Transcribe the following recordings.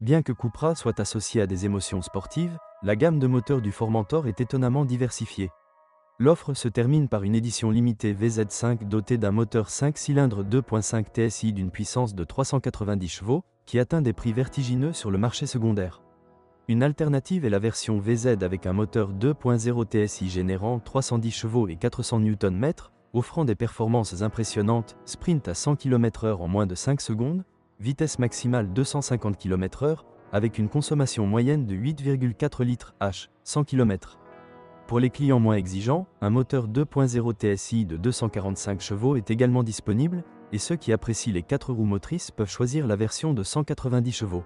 Bien que Cupra soit associée à des émotions sportives, la gamme de moteurs du Formentor est étonnamment diversifiée. L'offre se termine par une édition limitée VZ5 dotée d'un moteur 5 cylindres 2.5 TSI d'une puissance de 390 chevaux, qui atteint des prix vertigineux sur le marché secondaire. Une alternative est la version VZ avec un moteur 2.0 TSI générant 310 chevaux et 400 Nm, offrant des performances impressionnantes, sprint à 100 km/h en moins de 5 secondes, vitesse maximale 250 km/h, avec une consommation moyenne de 8,4 litres h 100 km. Pour les clients moins exigeants, un moteur 2.0 TSI de 245 chevaux est également disponible, et ceux qui apprécient les 4 roues motrices peuvent choisir la version de 190 chevaux.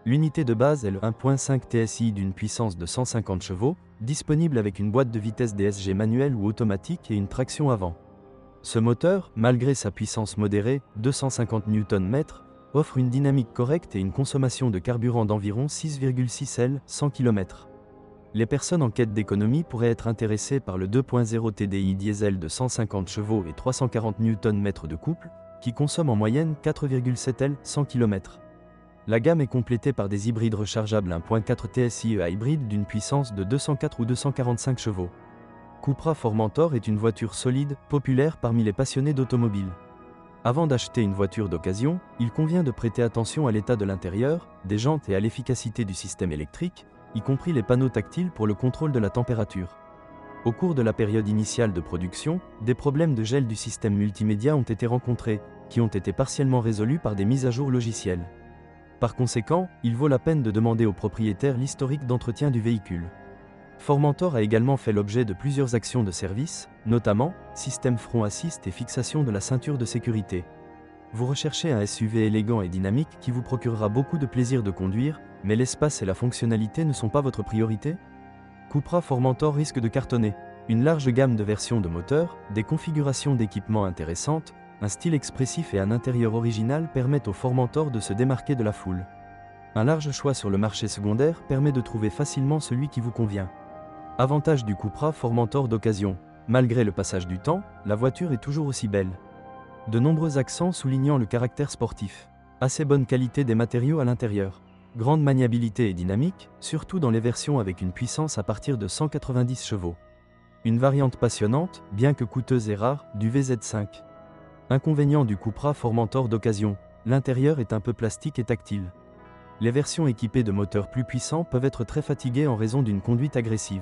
L'unité de base est le 1.5 TSI d'une puissance de 150 chevaux, disponible avec une boîte de vitesse DSG manuelle ou automatique et une traction avant. Ce moteur, malgré sa puissance modérée, 250 Nm, offre une dynamique correcte et une consommation de carburant d'environ 6,6 L 100 km. Les personnes en quête d'économie pourraient être intéressées par le 2.0 TDI diesel de 150 chevaux et 340 Nm de couple, qui consomme en moyenne 4,7 L 100 km. La gamme est complétée par des hybrides rechargeables 1.4 TSI hybride d'une puissance de 204 ou 245 chevaux. Cupra Formentor est une voiture solide, populaire parmi les passionnés d'automobile. Avant d'acheter une voiture d'occasion, il convient de prêter attention à l'état de l'intérieur, des jantes et à l'efficacité du système électrique, y compris les panneaux tactiles pour le contrôle de la température. Au cours de la période initiale de production, des problèmes de gel du système multimédia ont été rencontrés, qui ont été partiellement résolus par des mises à jour logicielles. Par conséquent, il vaut la peine de demander au propriétaire l'historique d'entretien du véhicule. Formentor a également fait l'objet de plusieurs actions de service, notamment système front assist et fixation de la ceinture de sécurité. Vous recherchez un SUV élégant et dynamique qui vous procurera beaucoup de plaisir de conduire, mais l'espace et la fonctionnalité ne sont pas votre priorité? Cupra Formentor risque de cartonner. Une large gamme de versions de moteurs, des configurations d'équipements intéressantes, un style expressif et un intérieur original permettent au Formentor de se démarquer de la foule. Un large choix sur le marché secondaire permet de trouver facilement celui qui vous convient. Avantage du Cupra Formentor d'occasion. Malgré le passage du temps, la voiture est toujours aussi belle. De nombreux accents soulignant le caractère sportif. Assez bonne qualité des matériaux à l'intérieur. Grande maniabilité et dynamique, surtout dans les versions avec une puissance à partir de 190 chevaux. Une variante passionnante, bien que coûteuse et rare, du VZ5. Inconvénient du Cupra Formentor d'occasion. L'intérieur est un peu plastique et tactile. Les versions équipées de moteurs plus puissants peuvent être très fatiguées en raison d'une conduite agressive.